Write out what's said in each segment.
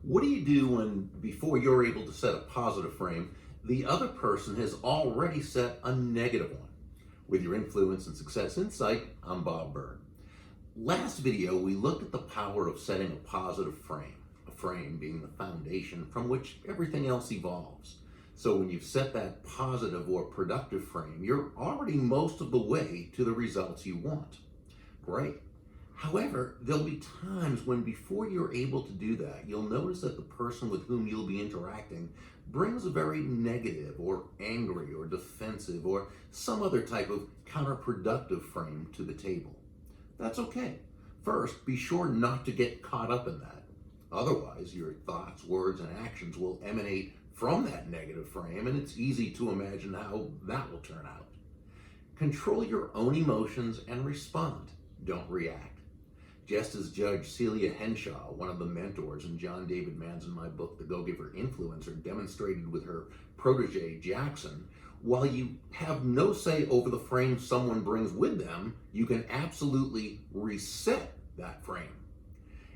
What do you do when, before you're able to set a positive frame, the other person has already set a negative one? With your Influence and Success Insight, I'm Bob Burg. Last video, we looked at the power of setting a positive frame, a frame being the foundation from which everything else evolves. So when you've set that positive or productive frame, you're already most of the way to the results you want. Great. However, there'll be times when before you're able to do that, you'll notice that the person with whom you'll be interacting brings a very negative or angry or defensive or some other type of counterproductive frame to the table. That's okay. First, be sure not to get caught up in that. Otherwise, your thoughts, words, and actions will emanate from that negative frame, and it's easy to imagine how that will turn out. Control your own emotions and respond. Don't react. Just as Judge Celia Henshaw, one of the mentors in John David Mann's in my book, The Go-Giver Influencer, demonstrated with her protege, Jackson, while you have no say over the frame someone brings with them, you can absolutely reset that frame.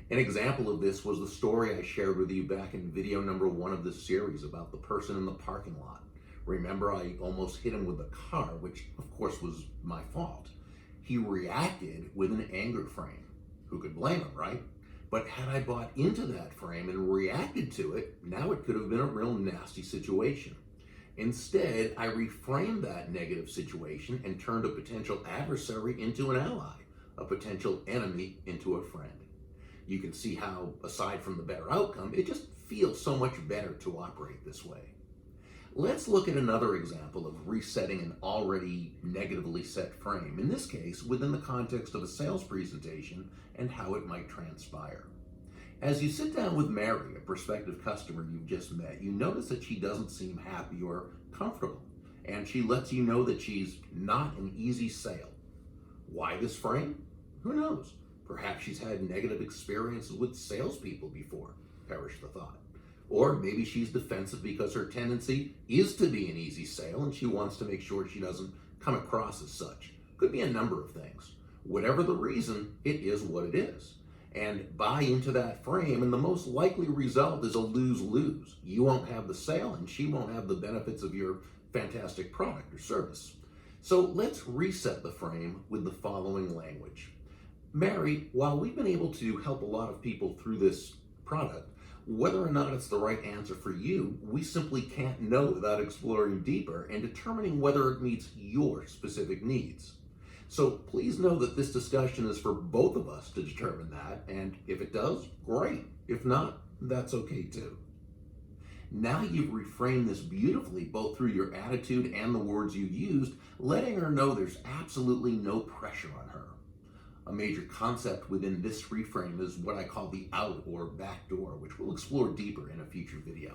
An example of this was the story I shared with you back in video number 1 of this series about the person in the parking lot. Remember, I almost hit him with the car, which of course was my fault. He reacted with an anger frame. Who could blame him, right? But had I bought into that frame and reacted to it, now it could have been a real nasty situation. Instead, I reframed that negative situation and turned a potential adversary into an ally, a potential enemy into a friend. You can see how, aside from the better outcome, it just feels so much better to operate this way. Let's look at another example of resetting an already negatively set frame, in this case within the context of a sales presentation and how it might transpire. As you sit down with Mary, a prospective customer you've just met, you notice that she doesn't seem happy or comfortable, and she lets you know that she's not an easy sale. Why this frame? Who knows? Perhaps she's had negative experiences with salespeople before, perish the thought. Or maybe she's defensive because her tendency is to be an easy sale and she wants to make sure she doesn't come across as such. Could be a number of things. Whatever the reason, it is what it is. And buy into that frame, and the most likely result is a lose-lose. You won't have the sale and she won't have the benefits of your fantastic product or service. So let's reset the frame with the following language. Mary, while we've been able to help a lot of people through this product, whether or not it's the right answer for you, we simply can't know without exploring deeper and determining whether it meets your specific needs. So please know that this discussion is for both of us to determine that, and if it does, great. If not, that's okay too. Now you've reframed this beautifully, both through your attitude and the words you used, letting her know there's absolutely no pressure on her. A major concept within this reframe is what I call the out or back door, which we'll explore deeper in a future video.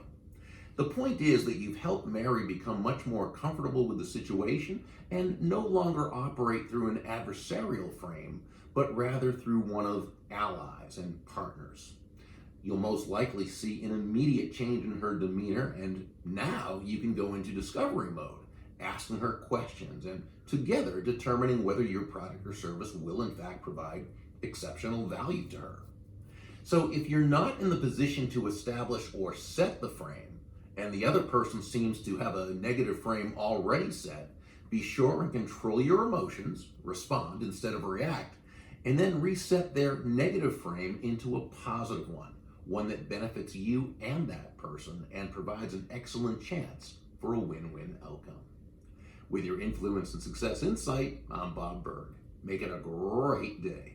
The point is that you've helped Mary become much more comfortable with the situation and no longer operate through an adversarial frame, but rather through one of allies and partners. You'll most likely see an immediate change in her demeanor, and now you can go into discovery mode, asking her questions and together determining whether your product or service will in fact provide exceptional value to her. So if you're not in the position to establish or set the frame, and the other person seems to have a negative frame already set, be sure and control your emotions, respond instead of react, and then reset their negative frame into a positive one that benefits you and that person and provides an excellent chance for a win-win outcome. With your Influence and Success Insight, I'm Bob Burg. Make it a great day.